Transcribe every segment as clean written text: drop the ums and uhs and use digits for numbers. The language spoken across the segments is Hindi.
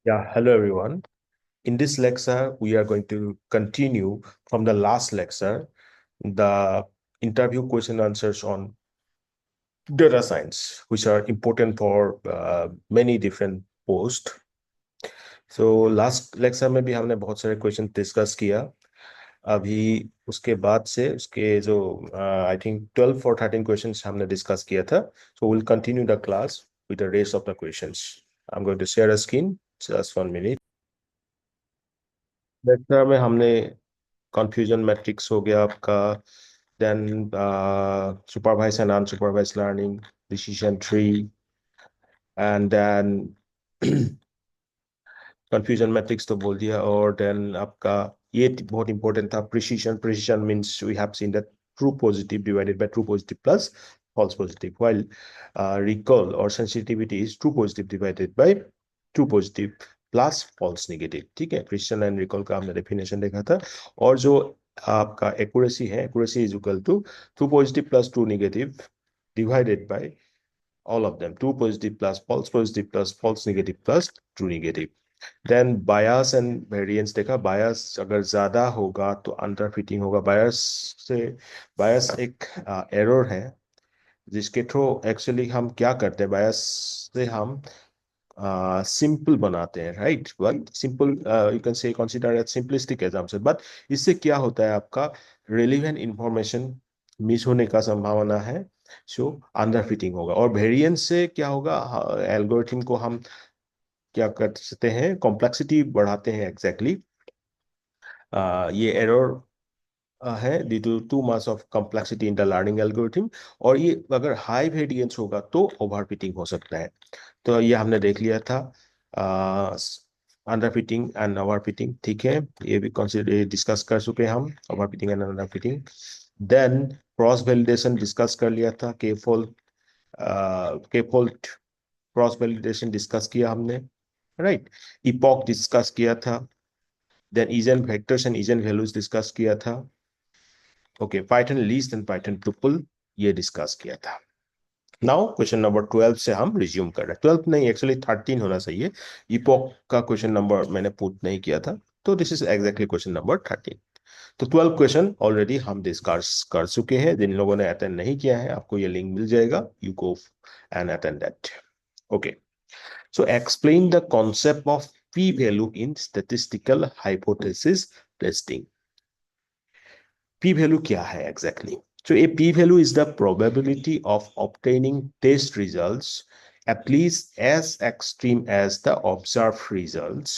Yeah, hello everyone. In this lecture, we are going to continue from the last lecture, the interview question answers on data science, which are important for many different posts. So last lecture में भी हमने बहुत सारे क्वेश्चन डिस्कस किया। अभी उसके बाद से उसके जो आई थिंक 12 और 13 क्वेश्चंस हमने डिस्कस किया था। So will continue the class with the rest of the questions. I am going to share a screen just 1 minute. Lecture में हमने confusion matrix हो गया आपका, then supervised and unsupervised learning, decision tree, and then confusion matrix तो बोल दिया। और then आपका ये बहुत important था, precision means we have seen that true positive divided by true positive plus false positive, while recall or sensitivity is true positive divided by true positive plus false negative. ठीक है, प्रिसिशन एंड रिकॉल का हमने डेफिनेशन देखा था। और जो आपका एक्यूरेसी है, accuracy is equal to true positive plus true negative divided by all of them, true positive plus false negative plus true negative। Then bias and variance देखा। बायस अगर ज्यादा होगा तो अंडर फिटिंग होगा। बायस से बायस एक एरर है जिसके थ्रू एक्चुअली हम क्या करते हैं, बायस से हम सिंपल बनाते हैं, right. Well simple you can say consider as simplistic example, but इससे क्या होता है, आपका रिलेवेंट इंफॉर्मेशन मिस होने का संभावना है। सो अंडर फिटिंग होगा। और वेरिएंस से क्या होगा, एल्गोरिथम को हम क्या कर सकते हैं, कॉम्प्लेक्सिटी बढ़ाते हैं एग्जैक्टली ये एरर है due to too much of complexity in the learning algorithm. और ये अगर हाई वेरिएंस होगा तो ओवरफिटिंग हो सकता है। तो ये हमने देख लिया था, अंडरफिटिंग एंड ओवरफिटिंग। ठीक है, ये भी कंसिडर डिस्कस कर चुके हैं हम, overfitting and underfitting. Then cross validation discuss कर लिया था, के फोल्ड क्रॉस वैलिडेशन डिस्कस किया हमने, राइट। इपॉक डिस्कस किया था। Then eigen vectors and eigen values discuss किया था। Okay, python list and python tuple ये डिस्कस किया था। नाउ क्वेश्चन नंबर 12 से हम रिज्यूम कर रहे हैं। 12 नहीं, एक्चुअली 13 होना चाहिए। इपोक का क्वेश्चन नंबर मैंने पुट नहीं किया था, तो this is exactly question number 13। तो 12 क्वेश्चन ऑलरेडी हम डिस्कस कर चुके हैं। जिन लोगों ने अटेंड नहीं किया है, आपको ये लिंक मिल जाएगा, you go and attend that. Okay, so explain the concept of P value in statistical hypothesis testing. P value क्या है exactly? So a P value is the probability of obtaining test results at least as extreme as the observed results,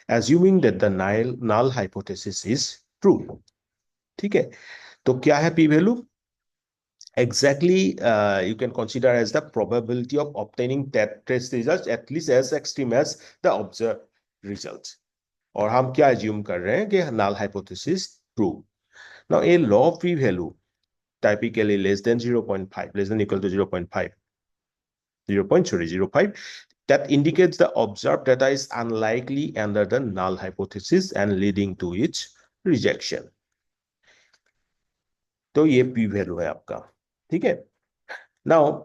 assuming that the null hypothesis is true. ठीक है, तो क्या है P value? Exactly, you can consider as the probability of obtaining test results at least as extreme as the observed results. और हम क्या assume कर रहे हैं कि null hypothesis true. Now a law of P value typically less than 0.5, less than equal to 0.5, 0.05, that indicates the observed data is unlikely under the null hypothesis and leading to its rejection। तो ये p वैल्यू है आपका। ठीक है, नाउ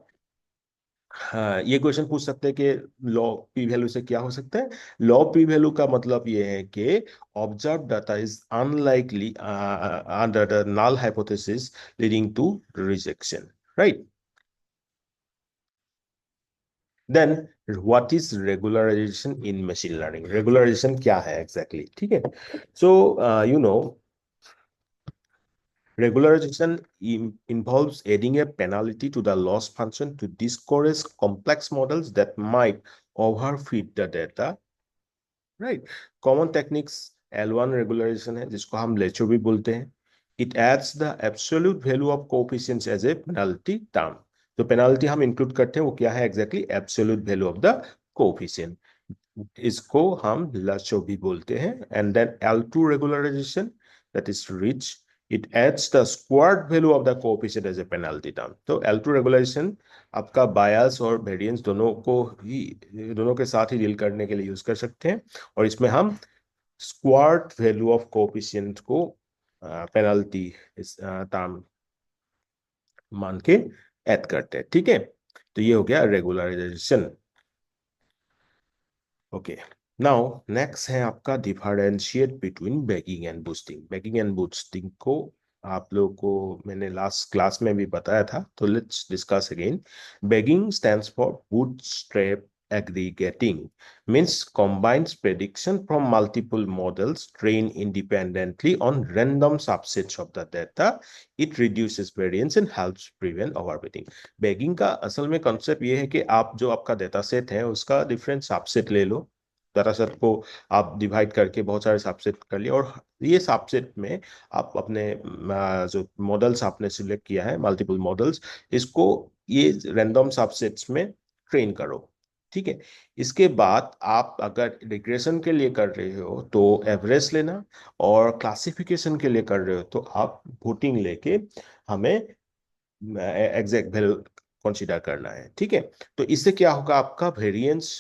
ये क्वेश्चन पूछ सकते हैं कि लॉ पी वैल्यू से क्या हो सकता है। लॉ पी वैल्यू का मतलब ये है कि observe data is unlikely under the null hypothesis leading to rejection, right. Then what is regularization in machine learning. Regularization क्या है एग्जैक्टली, ठीक है। So you know, regularization involves adding a penalty to the loss function to discourage complex models that might overfit the data, right। Common techniques L1 regularization है, जिसको हम लेचो भी बोलते हैं। It adds the absolute value of coefficients as a penalty term। तो पेनाल्टी हम इंक्लूड करते हैं वो क्या है exactly, absolute value of the coefficient, इसको हम लचो भी बोलते हैं। And then L2 regularization, that is rich, it adds the squared value of the coefficient as a penalty term। तो L2 regulation आपका बायस और वेरिएंस दोनों को ही, दोनों के साथ ही डील करने के लिए यूज कर सकते हैं। और इसमें हम स्क्वार्ड वैल्यू ऑफ कोफिशिएंट को पेनल्टी टर्म मान के ऐड करते हैं। ठीक है, तो ये हो गया रेगुलराइजेशन। ओके, नाउ नेक्स्ट है आपका differentiate between bagging and boosting. Bagging and boosting को आप लोगों को मैंने लास्ट क्लास में भी बताया था, तो let's discuss again. Bagging stands for bootstrap aggregating, means combines prediction from multiple models trained independently on random subsets of the data. It reduces variance and helps prevent overfitting. Bagging का असल में कॉन्सेप्ट ये है कि आप जो आपका डेटा सेट है उसका डिफरेंट सबसेट ले लो, दरअसल को आप डिवाइड करके बहुत सारे सबसेट कर लिए, और ये सबसेट में आप अपने जो मॉडल्स आपने सिलेक्ट किया है, मल्टीपल मॉडल्स, इसको ये रैंडम सबसेट्स में ट्रेन करो। ठीक है। इसके बाद आप अगर रिग्रेशन के लिए कर रहे हो तो एवरेज लेना, और क्लासिफिकेशन के लिए कर रहे हो तो आप वोटिंग लेके हमें एग्जैक्ट वैल्यू कंसीडर करना है। ठीक है। तो इससे क्या होगा, आपका वेरिएंस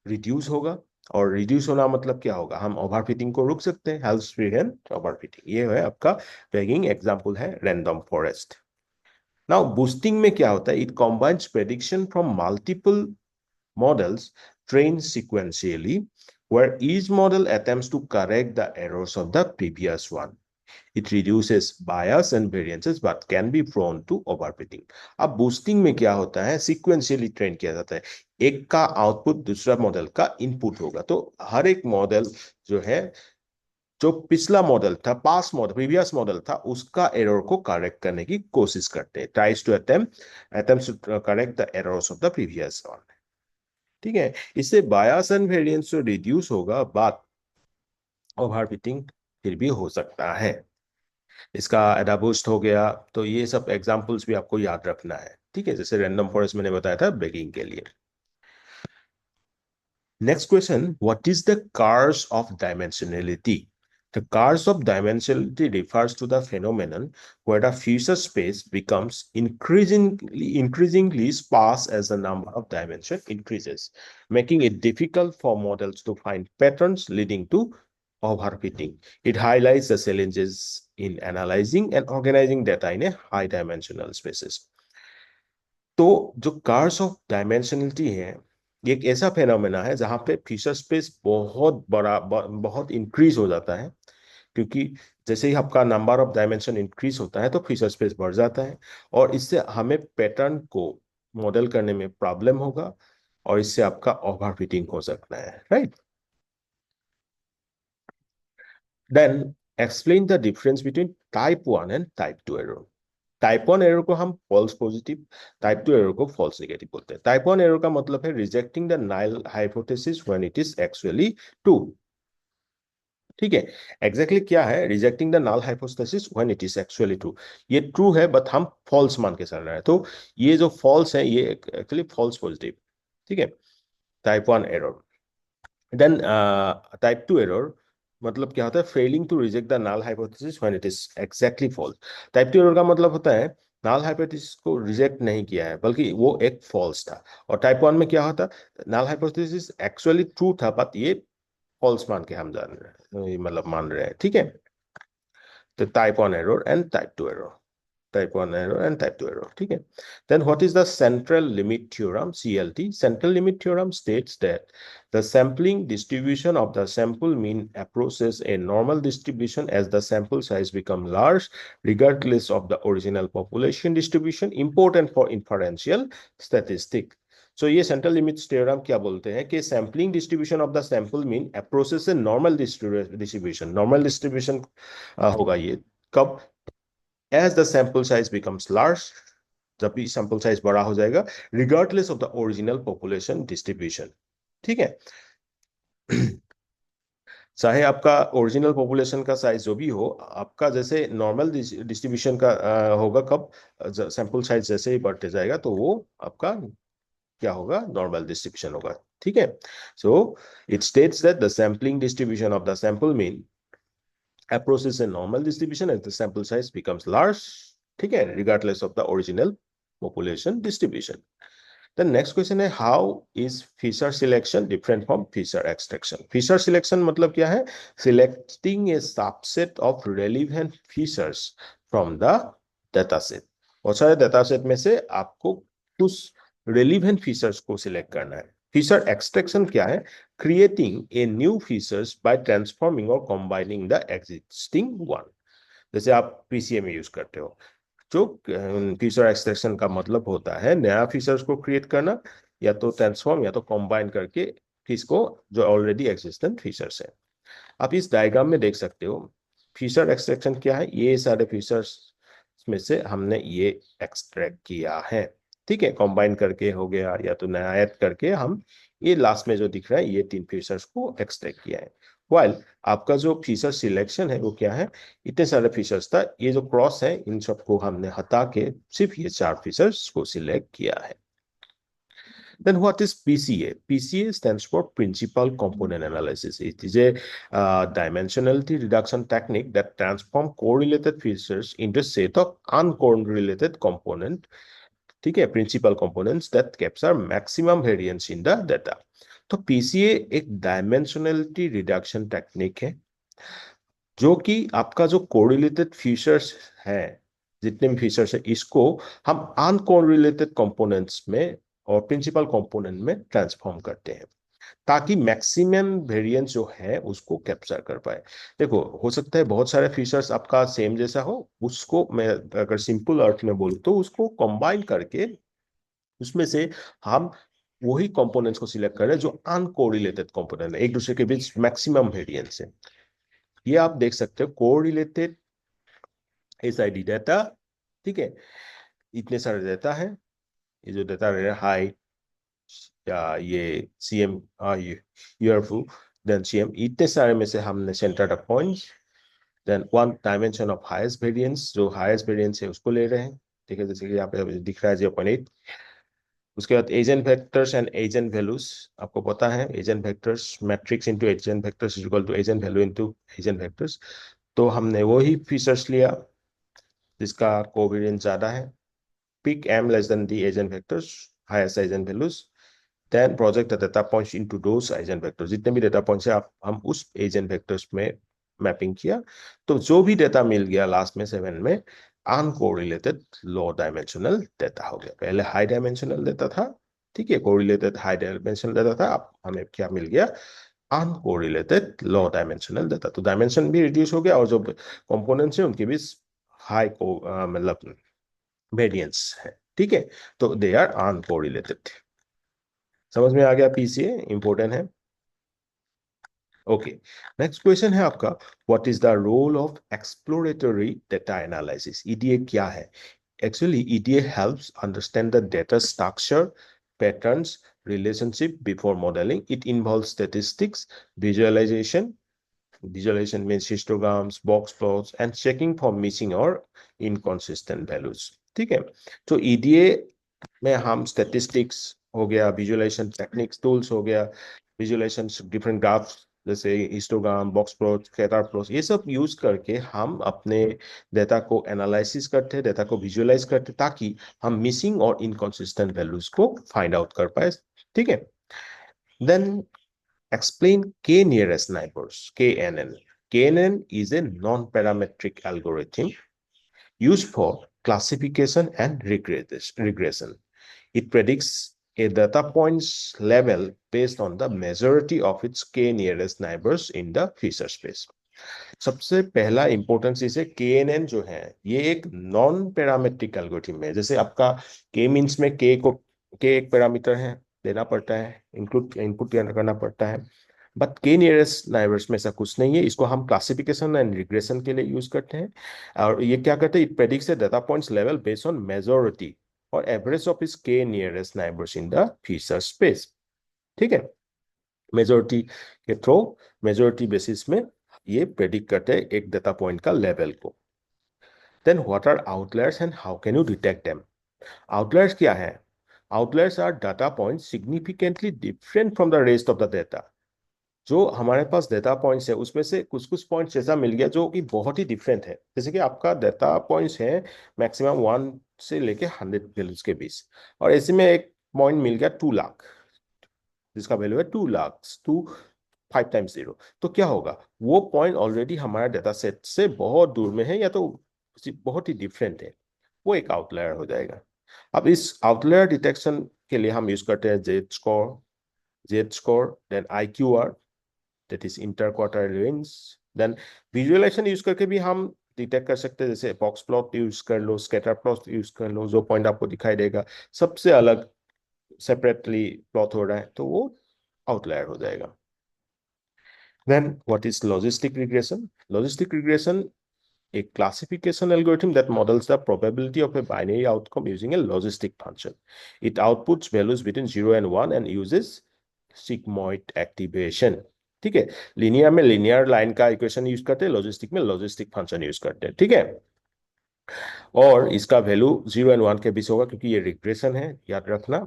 रिड्यूस होगा, और रिड्यूस होना मतलब क्या होगा, हम ओवरफिटिंग को रोक सकते हैं, हेल्प्स प्रिवेंट ओवरफिटिंग। ये है आपका बैगिंग, एग्जांपल है रैंडम फॉरेस्ट। नाउ बूस्टिंग में क्या होता है, it combines prediction from multiple models trained sequentially, where each model attempts to correct the errors of the previous one. It reduces bias and variances but can be prone to overfitting. अब बूस्टिंग में क्या होता है, सिक्वेंशियली ट्रेन किया जाता है, एक का आउटपुट दूसरा मॉडल का इनपुट होगा, तो हर एक मॉडल जो है, जो पिछला मॉडल था, पास मॉडल, प्रीवियस मॉडल था, उसका एरर को करेक्ट करने की कोशिश करते हैं, tries to attempt to correct the errors of the previous one. ठीक है। इससे बायस एंड वेरिएंस जो रिड्यूस होगा, बात ओवरफिटिंग फिर भी हो सकता है। इसका एडाबूस्ट हो गया, तो ये सब एग्जांपल्स भी आपको याद रखना है। ठीक है, जैसे रैंडम फॉरेस्ट मैंने बताया था बेगिंग के लिए। Next question, what is the curse of dimensionality? The curse of dimensionality refers to the phenomenon where the feature space becomes increasingly sparse as the number of dimensions increases, making it difficult for models to find patterns, leading to overfitting. It highlights the challenges in analyzing and organizing data in a high dimensional spaces. तो जो कर्स ऑफ डायमेंशनलिटी है, ये एक ऐसा फेनोमेना है जहां पे फीचर स्पेस बहुत बड़ा, बहुत इंक्रीज हो जाता है, क्योंकि जैसे ही आपका नंबर ऑफ डायमेंशन इंक्रीज होता है तो फीचर स्पेस बढ़ जाता है, और इससे हमें पैटर्न को मॉडल करने में प्रॉब्लम होगा, और इससे आपका ओवरफिटिंग हो सकता है, right. Then explain the difference between type 1 and type 2 error. Type 1 error को हम फॉल्स पॉजिटिव, टाइप 2 एरर को फॉल्स नेगेटिव बोलते हैं। टाइप 1 एरर का मतलब है rejecting the null hypothesis when it is actually true. ठीक है। एग्जैक्टली क्या है, rejecting the null hypothesis when it is actually true. ये ट्रू है बट हम फॉल्स मान के चल रहे हैं, तो ये जो फॉल्स है ये एक्चुअली फॉल्स पॉजिटिव। ठीक है, type 1 error. Then type 2 error मतलब क्या होता है, failing to reject the null hypothesis when it is exactly false. Type 2 error का मतलब होता है नल हाइपोथेसिस को रिजेक्ट नहीं किया है बल्कि वो एक फॉल्स था। और टाइप 1 में क्या होता, नल हाइपोथेसिस एक्चुअली ट्रू था बट ये फॉल्स मान के हम जान रहे हैं, मतलब मान रहे हैं। ठीक है। तो type 1 error and type 2 error, type 1 error and type 2 error. ठीक है। Then what is the central limit theorem, CLT? Central limit theorem states that the sampling distribution of the sample mean approaches a normal distribution as the sample size become large, regardless of the original population distribution, important for inferential statistics. So ये सेंट्रल लिमिट थ्योरम क्या बोलते हैं कि sampling distribution of the sample mean approaches a normal distribution. Normal distribution होगा ये कब, as the sample size becomes large, जब भी सैंपल साइज बड़ा हो जाएगा, regardless of the original population distribution. ठीक है। चाहे आपका ओरिजिनल पॉपुलेशन का साइज जो भी हो, आपका जैसे नॉर्मल डिस्ट्रीब्यूशन का होगा कब, सैंपल साइज जैसे ही बढ़ते जाएगा तो वो आपका क्या होगा, नॉर्मल डिस्ट्रीब्यूशन होगा। ठीक है। So it states that the sampling distribution of the sample mean approaches a normal distribution as the sample size becomes large, ठीक है, regardless of the original population distribution. The next question है, how is feature selection different from feature extraction? Feature selection मतलब क्या है, selecting a subset of relevant features from the data set। और सारे data set में से आपको कुछ relevant features को select करना है। फीचर एक्सट्रैक्शन क्या है? Creating a new features bye transforming और कंबाइनिंग द एग्जिस्टिंग वन। जैसे आप पीसीए में यूज करते हो, जो फीचर एक्सट्रैक्शन का मतलब होता है नया फीचर्स को क्रिएट करना, या तो ट्रांसफॉर्म या तो कंबाइन करके किसको, जो ऑलरेडी एग्जिस्टेंट फीचर्स है। आप इस डायग्राम में देख सकते हो फीचर एक्सट्रैक्शन क्या है। ये सारे फीचर्स में से हमने ये एक्सट्रैक्ट किया है, ठीक है, कंबाइन करके हो गया या तो नया ऐड करके हम ये लास्ट में जो दिख रहा है ये 3 फीचर्स को एक्सट्रैक्ट किया है। वाइल आपका जो फीचर सिलेक्शन है वो क्या है, इतने सारे फीचर्स था, ये जो क्रॉस है इन सबको हमने हटा के सिर्फ ये 4 फीचर्स को सिलेक्ट किया है। Then what is PCA? PCA stands for Principal Component Analysis. It is a dimensionality reduction technique that transforms correlated features into a set of uncorrelated component, ठीक है, principal components that capture maximum variance in the data. तो PCA एक डायमेंशनलिटी रिडक्शन टेक्निक है जो कि आपका जो कोरिलेटेड फीचर्स है, जितने भी फीचर्स है, इसको हम अनकोरिलेटेड कंपोनेंट्स में और प्रिंसिपल कंपोनेंट में ट्रांसफॉर्म करते हैं ताकि मैक्सिमम वेरिएंस जो है उसको कैप्चर कर पाए। देखो, हो सकता है बहुत सारे फीचर्स आपका सेम जैसा हो, उसको मैं अगर सिंपल अर्थ में बोलूँ तो उसको कंबाइन करके उसमें से हम वही कंपोनेंट्स को सिलेक्ट कर रहे हैं जो अनकोरिलेटेड कंपोनेंट है, एक दूसरे के बीच मैक्सिमम वेरिएंस है। ये आप देख सकते हो कोरिलेटेड एसआईडी डाटा, ठीक है, इतने सारे डाटा है, ये जो डाटा रहे हाइट या ये सीएम यूआरफू देन सीएम, इतने सारे में से हमने centre of points then one dimension of highest variance, जो हाईएस्ट वेरिएंस है उसको ले रहे हैं, ठीक है, जैसे कि यहाँ पे दिख रहा है 0.8। उसके बाद eigen vectors and eigen values, आपको पता है eigen vectors matrix into eigen vectors is equal to eigen value into eigen vectors. तो हमने वही फीचर्स लिया जिसका कोवेरिएंस ज्यादा है, pick m less than the eigenvectors, highest eigenvalues, then project the data points into those eigenvectors। जितने भी डेटा पॉइंट्स है आप हम उस eigenvectors में मैपिंग किया, तो जो भी डेटा मिल गया लास्ट में 7 में अनकोरिलेटेड लो डायमेंशनल डेटा हो गया। पहले हाई डायमेंशनल डेटा था, ठीक है, कोरिलेटेड हाई डायमेंशनल डेटा था, अब हमें क्या मिल गया, अनकोरिलेटेड लो डायमेंशनल डेटा। तो डायमेंशन भी रिड्यूस हो गया और जो कंपोनेंट्स है उनके बीच हाई को मतलब वेरिएंस है, ठीक है, तो दे आर अनकोरिलेटेड। समझ में आ गया, पीसीए इंपॉर्टेंट है। ओके, नेक्स्ट क्वेश्चन है आपका, what is the role of exploratory data analysis? EDA क्या है? Actually EDA helps understand the data structure, patterns, relationship before modeling. It involves statistics, visualization. Visualization means histograms, box plots, and checking for missing or inconsistent values. ठीक है, तो ईडीए में हम स्टैटिस्टिक्स हो गया, विजुअलाइजेशन टेक्निक्स टूल्स हो गया, विजुअलाइजेशन डिफरेंट ग्राफ्स जैसे histogram, box plot, scatter plot, ये सब यूज करके हम अपने डेटा को एनालिसिस करते हैं, डेटा को विजुअलाइज करते हैं ताकि हम मिसिंग और इनकॉन्सिस्टेंट वैल्यूज को फाइंड आउट कर पाए, ठीक है। Then explain k nearest neighbors, KNN. KNN is a non-parametric algorithm used for classification and regression. It predicts a data points level based on the majority of its k nearest neighbors in the feature space. सबसे पहला इंपॉर्टेंट चीज है KNN जो है ये एक नॉन पैरामेट्रिक एल्गोरिथम है। जैसे आपका k मीन्स में k एक पैरामीटर है, देना पड़ता है, इंक्लूड इनपुट करना पड़ता है, बट k नियरेस्ट नाइबर्स में ऐसा कुछ नहीं है। इसको हम क्लासिफिकेशन एंड रिग्रेशन के लिए यूज करते हैं और ये क्या करते हैं, it predicts the data points level based on majority और एवरेज ऑफ इस k nearest neighbours in the feature space, ठीक है। मेजोरिटी के थ्रू, मेजोरिटी बेसिस में ये प्रेडिक्ट करते हैं एक डेटा पॉइंट का लेवल को। Then what are outliers and how can you detect them? Outliers क्या है? Outliers are data points significantly different from the rest of the data. जो हमारे पास डेटा पॉइंट्स है उसमें से कुछ कुछ पॉइंट्स ऐसा मिल गया जो कि बहुत ही डिफरेंट है। जैसे कि आपका डेटा पॉइंट्स है मैक्सिमम 1 से लेके 100 वैल्यूज के बीच, और ऐसे में एक पॉइंट मिल गया 2 लाख, जिसका वैल्यू है 2 लाख, 5 टाइम्स 0। तो क्या होगा, वो पॉइंट ऑलरेडी हमारा डेटा सेट से बहुत दूर में है या तो बहुत ही डिफरेंट है, वो एक आउटलायर हो जाएगा। अब इस आउटलायर डिटेक्शन के लिए हम यूज करते हैं Z score, Z-score, then IQR, that is interquartile range. Then visualization use करके भी हम डिटेक्ट कर सकते हैं, जैसे बॉक्स प्लॉट यूज कर लो, स्कैटर प्लॉट यूज कर लो, जो पॉइंट आपको दिखाई देगा सबसे अलग सेपरेटली प्लॉट हो रहा है तो वो आउटलायर हो जाएगा. Then what is logistic regression? Logistic regression, a classification algorithm that models the probability of a binary outcome using a logistic function. It outputs values between 0 and 1 and uses sigmoid activation. ठीक है, लिनियर में लिनियर लाइन का इक्वेशन यूज करते हैं, लॉजिस्टिक में लॉजिस्टिक फंक्शन यूज करते हैं. ठीक है, और इसका वैल्यू 0 और 1 के बीच होगा क्योंकि ये रिग्रेशन है, याद रखना.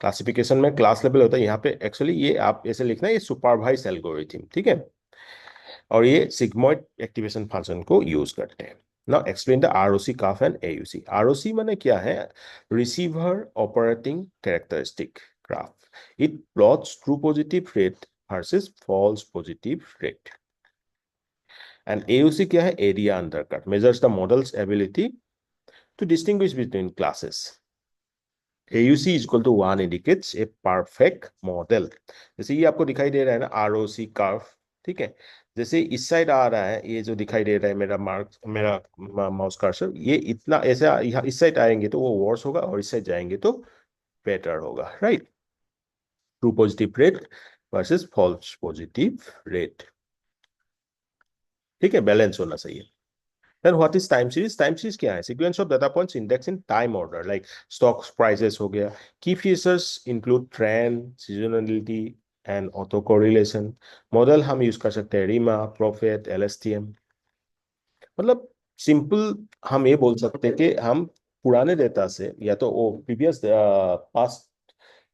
क्लासिफिकेशन में क्लास लेवल होता है, यहाँ पे एक्चुअली ये आप ऐसे लिखना है, ये सुपरवाइज एल्गोरिथम. ठीक है, और ये सिग्मॉइड एक्टिवेशन फंक्शन को यूज करते हैं. Now explain the ROC curve and AUC. ROC माने क्या है? Receiver operating characteristic graph. It plots true positive rate versus false positive rate. And AUC क्या है? Area undercut. Measures the model's ability to distinguish between classes. AUC is equal to 1 indicates a perfect model. जैसे ये आपको दिखाई दे रहा है ना ROC कर्व. ठीक है, जैसे इस साइड आ रहा है, ये जो दिखाई दे रहा है मेरा मेरा माउस कर्सर, ये इतना ऐसा यहाँ इस साइड आएंगे तो वो वर्स होगा और इस साइड जाएंगे तो बेटर होगा. Right, true positive rate versus false positive rate. ठीक है, बैलेंस होना चाहिए. Then what is time series? Time series क्या है? Sequence of data points indexed in time order, like stocks prices हो गया. Key features include trend, seasonality and autocorrelation. Model हम यूज कर सकते हैं रीमा, प्रॉफिट, LSTM. मतलब सिंपल हम ये बोल सकते हैं कि हम पुराने डेटा से या तो वो प्रीवियस पास्ट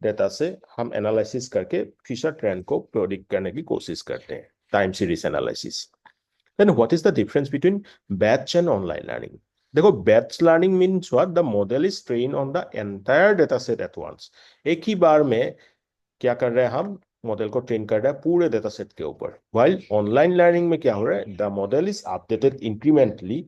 डेटा से हम एनालिसिस करके फ्यूचर ट्रेंड को प्रोडिक्ट करने की कोशिश करते हैं, time series analysis. Then what is the difference between batch and online learning? देखो, batch learning means what? The model is trained on the entire data set at once. एक ही बार में क्या कर रहे हैं हम? मॉडल को ट्रेन कर रहे हैं पूरे डेटा सेट के ऊपर. While online learning में क्या हो रहा है? The model is updated incrementally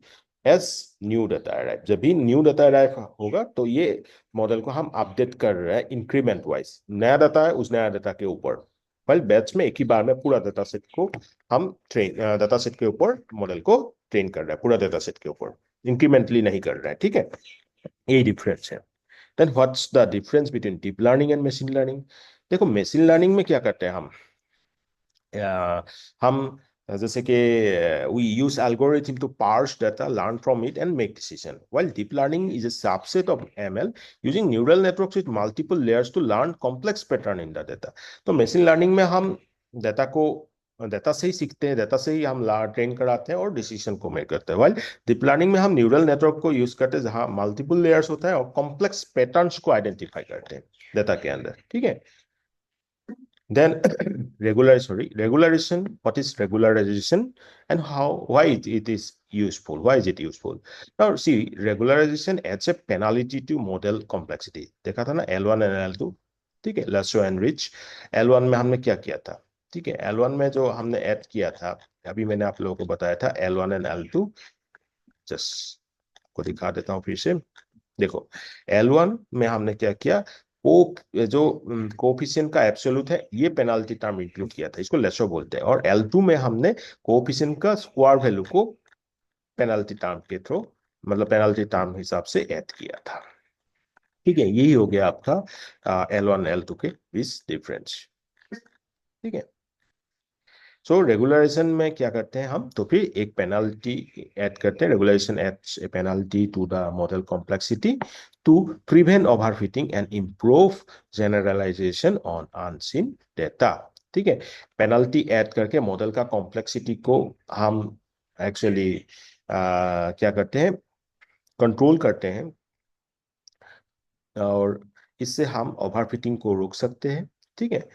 as new data arrive. जब भी न्यू डाटा अराइव होगा तो ये मॉडल को हम अपडेट कर रहे हैं इंक्रीमेंट वाइज. नया डाटा है उस नया डाटा के ऊपर. वाइल बैच में एक ही बार में पूरा डाटा सेट को हम डाटा सेट के ऊपर मॉडल को ट्रेन कर रहे हैं, पूरा डाटा सेट के ऊपर, इंक्रीमेंटली नहीं कर रहे हैं. ठीक है, यही डिफरेंस है. Then what's the difference between deep learning and machine learning? देखो, मशीन लर्निंग में क्या करते हैं हम जैसे कि we use algorithm to parse data, learn from it and make decision. While deep learning is a subset of ML using neural networks with multiple layers to learn complex pattern in the data. तो machine learning में हम डेटा से ही सीखते हैं, डेटा से ही हम ट्रेन कराते हैं और डिसीजन को मेक करते हैं. वाइल डीप लर्निंग में हम न्यूरल नेटवर्क को यूज करते हैं जहां मल्टीपल लेयर्स होता है और कॉम्प्लेक्स पैटर्न्स को आइडेंटिफाई करते हैं डेटा के अंदर. ठीक है, then regularization. What is regularization and why it is useful? Why is it useful? Now see, regularization adds a penalty to model complexity. देखा था ना L1 and L2. ठीक है, lasso and rich. L1 में हमने क्या किया था? ठीक है, L1 में जो हमने ऐड किया था, अभी मैंने आप लोगों को बताया था L1 and L2. जस्ट को दिखा देता हूँ फिर से. देखो, L1 में हमने क्या किया, वो जो कोफिशिएंट का एब्सोल्यूट है ये पेनाल्टी टर्म इंक्लूड किया था, इसको लेसो बोलते हैं. और L2 में हमने कोफिशिएंट का स्क्वायर वैल्यू को पेनाल्टी टर्म के थ्रू, मतलब पेनाल्टी टर्म हिसाब से ऐड किया था. ठीक है, यही हो गया आपका L1 L2 के बीच डिफरेंस. ठीक है, सो रेगुलराइजेशन में क्या करते हैं हम, तो फिर एक पेनाल्टी ऐड करते हैं. Regularization adds a penalty to the model complexity to prevent overfitting and improve generalization on unseen data. ठीक है, पेनाल्टी ऐड करके मॉडल का कॉम्प्लेक्सिटी को हम एक्चुअली क्या करते हैं, कंट्रोल करते हैं और इससे हम ओवरफिटिंग को रोक सकते हैं. ठीक है,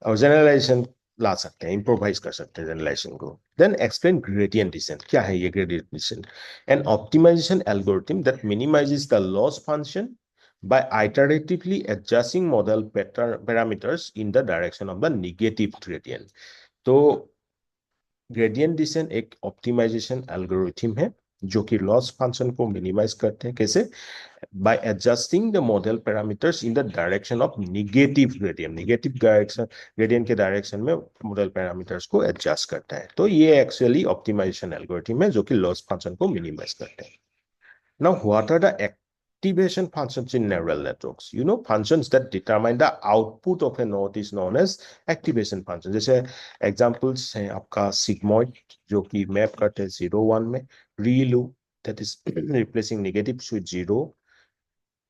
और जनरलाइजेशन ला सकते हैं, इम्प्रोवाइज कर सकते हैं जनरलाइजेशन को. Then explain gradient descent. क्या है ये gradient descent? An optimization algorithm that minimizes the loss function by iteratively adjusting model parameters in the direction of the negative gradient. तो ग्रेडियंट डिसेंट एक ऑप्टिमाइजेशन एल्गोरिथम है जो कि लॉस फंक्शन को मिनिमाइज करते हैं। कैसे? by adjusting the model parameters in the direction of negative gradient, negative direction gradient के डायरेक्शन में मॉडल पैरामीटर्स को एडजस्ट करता है। तो ये एक्चुअली ऑप्टिमाइजेशन एल्गोरिथम है जो कि लॉस फंक्शन को मिनिमाइज करते हैं। Now, what are the activation functions in neural networks? You know, functions that determine the output of a node is known as activation function. जैसे examples हैं आपका sigmoid जो कि मैप करते हैं 0 1 में, ReLU that is replacing negatives with 0,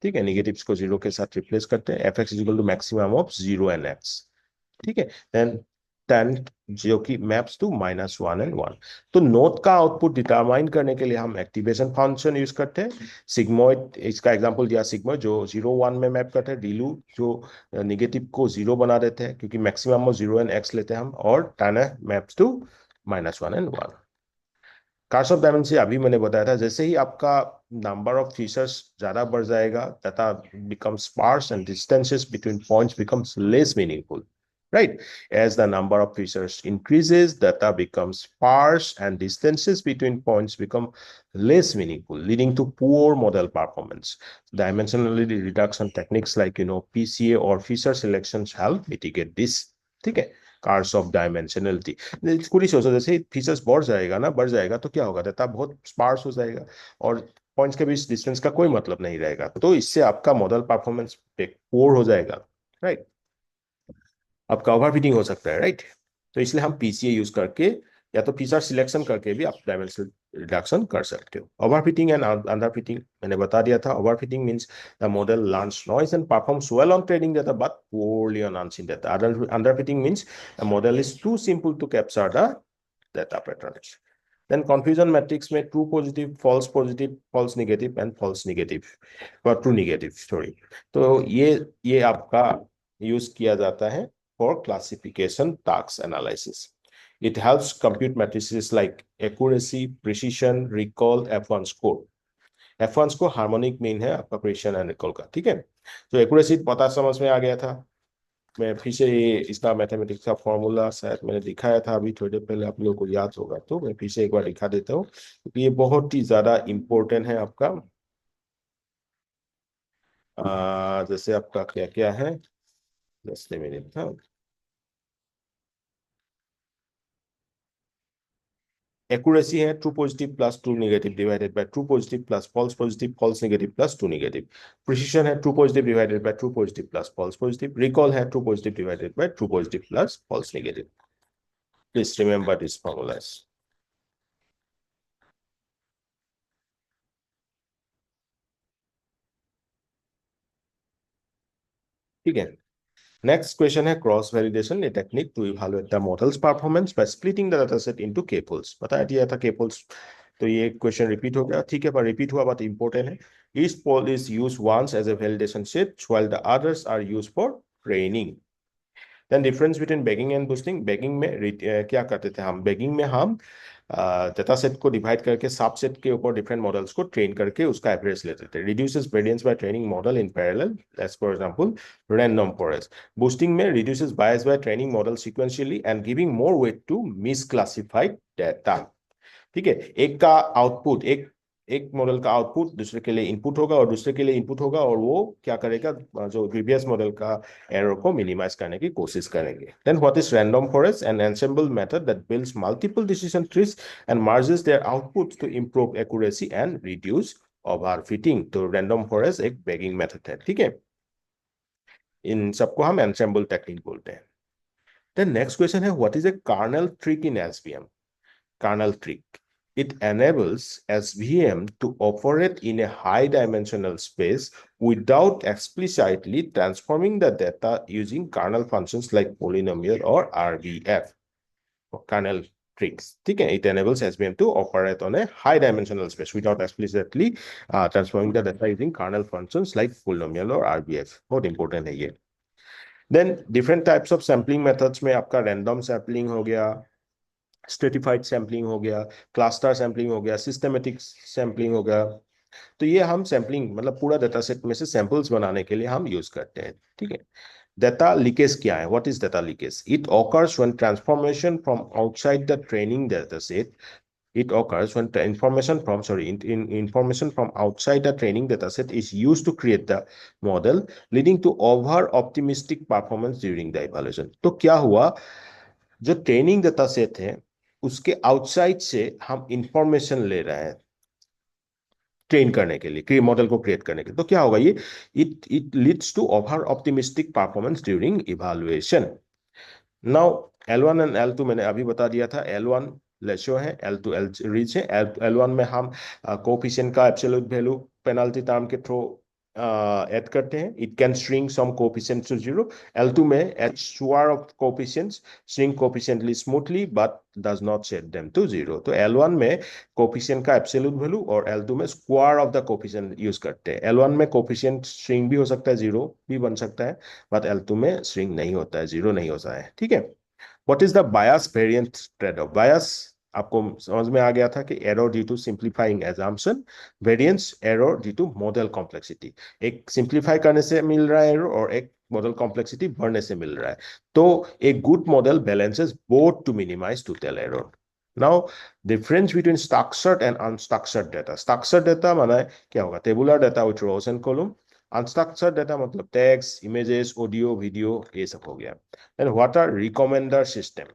ठीक है, नेगेटिव्स को 0 के साथ रिप्लेस करते हैं, f x is equal to maximum of 0 and x, ठीक है। देन टेन जो कि मैप्स टू -1 एंड 1। तो नोड का आउटपुट डिटरमाइन करने के लिए हम एक्टिवेशन फंक्शन यूज करते हैं। सिग्मोइड, इसका एग्जांपल दिया सिग्मोइड जो 0 1 में मैप करते हैं, डीलू जो नेगेटिव को 0 बना देते हैं क्योंकि मैक्सिमम ऑफ 0 एंड एक्स लेते हैं हम, और tanh maps to -1 and 1। Curse of dimension अभी मैंने बताया था, जैसे ही आपका नंबर ऑफ फीचर्स ज्यादा बढ़ जाएगा, data becomes sparse and distances between points becomes less meaningful, right? As the number of features increases, data becomes sparse and distances between points become less meaningful, leading to poor model performance. Dimensionality reduction techniques like PCA or feature selections help mitigate this. ठीक है, कार्स ऑफ डायमेंशनलिटी। खुद ही सोचो, जैसे फीचर्स बढ़ जाएगा तो क्या होगा, डाटा बहुत स्पार्स हो जाएगा और पॉइंट्स के बीच डिस्टेंस का कोई मतलब नहीं रहेगा, तो इससे आपका मॉडल परफॉर्मेंस पोर हो जाएगा, राइट? आपका ओवरफिटिंग हो सकता है, राइट? तो इसलिए हम पीसीए यूज करके या तो फीचर सिलेक्शन करके भी आप डायमेंशन रिडक्शन कर सकते हो। ओवरफिटिंग एंड अंडरफिटिंग मैंने बता दिया था। Overfitting means the model learns noise and performs well on training data but poorly on unseen data. Underfitting means the model is too simple to capture the data patterns. Then confusion matrix में true positive, false negative and false negative or true negative, sorry। तो ये आपका यूज किया जाता है for classification task analysis. It helps compute matrices like accuracy, precision, recall, F1 score. F1 score harmonic mean है आपका प्रिसिशन एंड रिकॉल का, ठीक है। तो एक्यूरेसी पता समझ में आ गया था। मैं फिर से इसका मैथमेटिक्स का फॉर्मूला शायद मैंने दिखाया था अभी थोड़ी देर पहले, आप लोगों को याद होगा तो मैं फिर से एक बार दिखा देता हूँ क्योंकि ये बहुत ही ज्यादा इंपॉर्टेंट है आपका। जैसे आपका क्या क्या है, जस्ट मिनट था। एक्यूरेसी है true positive plus true negative divided by true positive plus false positive plus negative plus true negative. Precision है true positive divided by true positive plus false positive. Recall है true positive divided by true positive plus false negative. Please remember this formulas, ठीक है। नेक्स्ट क्वेश्चन है cross validation, a technique to evaluate the model's performance by splitting the dataset into के पोल्स। बता दिया था के पोल्स, तो ये क्वेश्चन रिपीट हो गया, ठीक है, पर रिपीट हुआ बात इंपॉर्टेंट है। Each fold is use once as a validation set while the others are used for training. Then difference between bagging and boosting. Bagging में क्या करते थे हम, बैगिंग में हम डेटा सेट को डिवाइड करके सब सेट के ऊपर डिफरेंट मॉडल्स को ट्रेन करके उसका एवरेज लेते थे। Reduces variance by training model in parallel, as for example random forest. Boosting में reduces bias by training model sequentially and giving more weight to misclassified data, ठीक है। एक का आउटपुट, एक मॉडल का आउटपुट दूसरे के लिए इनपुट होगा और दूसरे के लिए इनपुट होगा, और वो क्या करेगा, जो प्रीवियस मॉडल का एरर को मिनिमाइज करने की कोशिश करेंगे। Then what is random forest? An ensemble method that builds multiple decision trees and merges their outputs to improve accuracy and reduce overfitting. तो रैंडम फॉरेस्ट एक बैगिंग मेथड है, ठीक है। इन सबको हम एंसेंबल टेक्निक बोलते हैं। देन नेक्स्ट क्वेश्चन है what is a kernel trick in SVM? Kernel trick. It enables SVM to operate in a high-dimensional space without explicitly transforming the data using kernel functions like polynomial or RBF. Kernel tricks. ठीक है? It enables SVM to operate on a high-dimensional space without explicitly transforming the data using kernel functions like polynomial or RBF. बहुत important है ये. Then different types of sampling methods में आपका random sampling हो गया, स्ट्रेटिफाइड सैम्पलिंग हो गया, क्लस्टर सैम्पलिंग हो गया, सिस्टमेटिक सैम्पलिंग हो गया। तो ये हम सैम्पलिंग मतलब पूरा डेटा सेट में से सैंपल्स बनाने के लिए हम यूज करते हैं, ठीक है। डेटा लीकेज क्या है? What is data leakage? It occurs when transformation from outside the training data set It occurs when the information from information from outside the training dataset is used to create the model, leading to over optimistic performance during the evaluation. तो क्या हुआ, जो ट्रेनिंग डेटा सेट है उसके आउटसाइड से हम इंफॉर्मेशन ले रहे हैं ट्रेन करने के लिए, मॉडल को क्रिएट करने के लिए, तो क्या होगा ये, it leads to over optimistic performance during evaluation. Now L1 and L2 मैंने अभी बता दिया था. L1 लेशो है, L2 एल रीच है. L1 में हम कोफिशिएंट का एब्सोल्यूट वैल्यू पेनाल्टी टर्म के थ्रू ऐड करते हैं. It can shrink some coefficient to zero. L2 में add square of coefficients shrink coefficients smoothly but does not set them to zero. तो L1 में कोफिशिएंट का एब्सोल्यूट वैल्यू और L2 में square of the coefficient use करते हैं. L1 में कोफिशिएंट स्ट्रिंग भी हो सकता है, जीरो भी बन सकता है, बट L2 में स्ट्रिंग नहीं होता है, जीरो नहीं होता है. ठीक है. What is the bias variance trade off? Bias आपको समझ में आ गया था कि error due to simplifying assumption, variance error due to model complexity. एक सिंप्लीफाई करने से मिल रहा है एरर और एक मॉडल कॉम्प्लेक्सिटी बढ़ने से मिल रहा है. तो एक good model balances both to minimize total error. Now difference between structured and unstructured data. Structured data माना क्या होगा, tabular data with rows and column. Unstructured data मतलब टेक्स्ट, इमेजेस, ऑडियो, वीडियो, ये सब हो गया. And what are recommender system?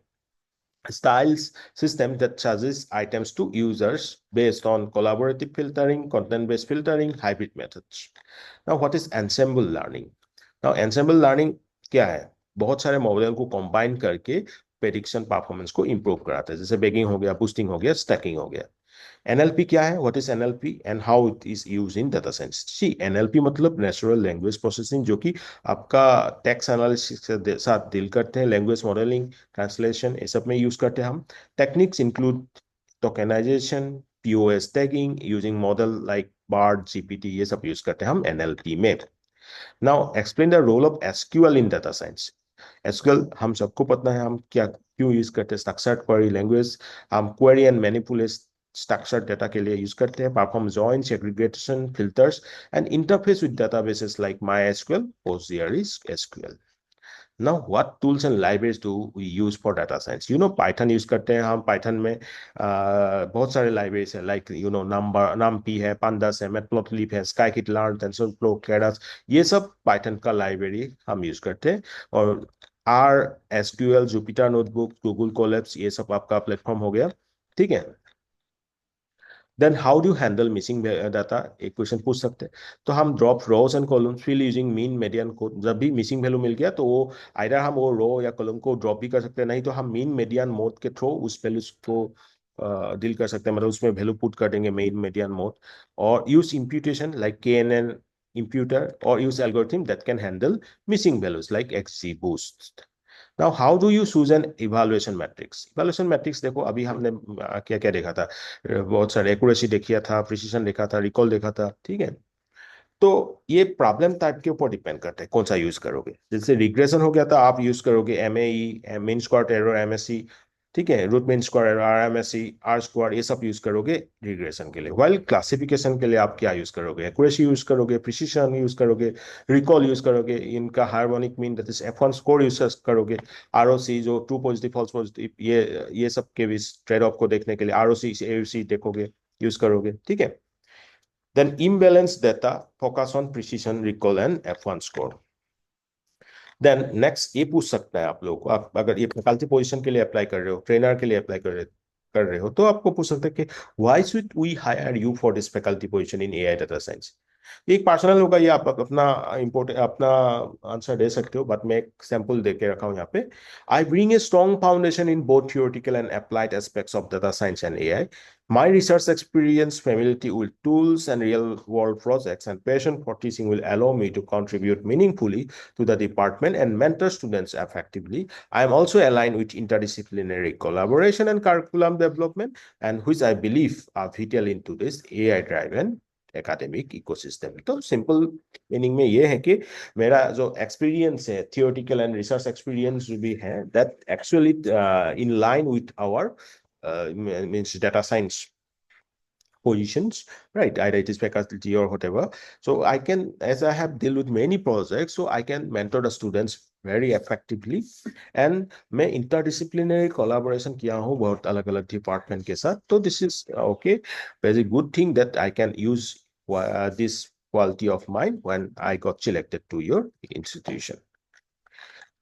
Styles system that suggests items to users based on collaborative filtering, content-based filtering, hybrid methods. Now, what is ensemble learning? Now, ensemble learning क्या है? बहुत सारे मॉडल को कंबाइन करके प्रेडिक्शन परफॉर्मेंस को इंप्रूव कराता है. जैसे बेगिंग हो गया, बूस्टिंग हो गया, स्टैकिंग हो गया. NLP क्या है? What is NLP and how it is use in data science? See NLP मतलब नेचुरल लैंग्वेज प्रोसेसिंग, जो कि आपका टेक्स्ट एनालिसिस के साथ डील करते हैं. लैंग्वेज मॉडलिंग, ट्रांसलेशन, ये सब में यूज करते हैं हम. Techniques include tokenization, POS tagging, using model like BART, GPT, ये सब यूज करते हैं हम NLP में. Now explain the role of SQL in data science. SQL हम सबको पता है हम क्या क्यों यूज करते हैं. स्ट्रक्चर्ड क्वेरी लैंग्वेज, हम query and manipulate structured data के लिए यूज करते हैं. perform joins, aggregation, filters and interface with databases like MySQL, PostgreSQL, SQL. Now what tools and libraries do we use for data science? Python use करते हैं हम. Python में बहुत सारे libraries है, like NumPy है, Pandas है, Matplotlib है, scikit-learn, TensorFlow, Keras, ये सब Python का library हम यूज करते हैं. और R, SQL, Jupyter Notebook, Google Colabs, ये सब आपका प्लेटफॉर्म हो गया. ठीक है. Then how do handle missing data, एक क्वेश्चन पूछ सकते हैं. तो हम drop rows and columns fill using mean median mode. जब भी मिसिंग वैल्यू मिल गया तो वो आइदर हम वो रो या कॉलम को ड्रॉप भी कर सकते हैं, नहीं तो हम मीन मीडियन मोड के थ्रू उस वैल्यू को डील कर सकते हैं. मतलब उसमें वैल्यू पुट कर देंगे मीन मीडियन मोड. और use imputation like KNN imputer, or use algorithm that can handle missing values like XGBoost. Now, how do you choose an evaluation matrix? Evaluation matrix देखो, अभी हमने क्या क्या देखा था. बहुत सारे एक्यूरेसी देखा था, प्रिसीजन देखा था, रिकॉल देखा था. ठीक है. तो ये प्रॉब्लम टाइप के ऊपर डिपेंड करता है कौन सा यूज करोगे. जैसे रिग्रेशन हो गया था, आप यूज करोगे MAE, mean square error, MSE. ठीक है. Root mean square error, RMSE, R square, ये सब यूज करोगे रिग्रेशन के लिए. वाइल क्लासिफिकेशन के लिए आप क्या यूज करोगे? एक्यूरेसी यूज करोगे, प्रिसीजन यूज करोगे, रिकॉल यूज करोगे, इनका harmonic mean that is F1 score use करोगे. ROC जो ट्रू पॉजिटिव फॉल्स पॉजिटिव, ये सब के भी ट्रेड ऑफ को देखने के लिए ROC AUC देखोगे, यूज करोगे. ठीक है. Then imbalanced data focus on precision, recall and F1 score. Then next ये पूछ सकता है आप लोगों को, आप अगर ये फैकल्टी पोजीशन के लिए अप्लाई कर रहे हो, ट्रेनर के लिए अप्लाई कर रहे हो, तो आपको पूछ सकते हैं कि why should we hire you for this faculty position in AI data science. एक पर्सनल होगा, ये आप अपना इम्पोर्टेंट अपना आंसर दे सकते हो, बट मैं एक सैंपल दे के रखा हूँ यहाँ पे. I bring a strong foundation in both theoretical and applied aspects of data science and AI. My research experience, familiarity with tools and real-world projects, and passion for teaching will allow me to contribute meaningfully to the department and mentor students effectively. I am also aligned with interdisciplinary collaboration and curriculum development, and which I believe are vital into this AI-driven academic ecosystem. तो सिंपल मीनिंग में ये है कि मेरा जो एक्सपीरियंस है, थियोरेटिकल एंड रिसर्च एक्सपीरियंस जो भी है, that actually in line with our means data science positions, right? Either it is faculty or whatever. So I can, as I have dealt with many projects, so I can mentor the students very effectively. And मैं इंटरडिसिप्लिनरी कोलैबोरेशन किया हूँ बहुत अलग अलग डिपार्टमेंट के साथ, तो this is okay, very good thing that I can use this quality of mind when I got selected to your institution.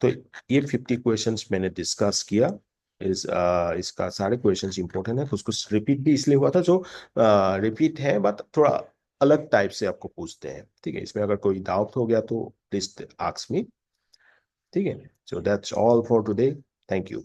तो ये 50 क्वेश्चंस मैंने डिस्कस किया। इसका सारे क्वेश्चंस इंपॉर्टेंट है, उसको रिपीट भी इसलिए हुआ था, जो रिपीट है बट थोड़ा अलग टाइप से आपको पूछते हैं, ठीक है। इसमें अगर कोई डाउट हो गया तो प्लीज आस्क मी, ठीक है। So that's all for today, thank you.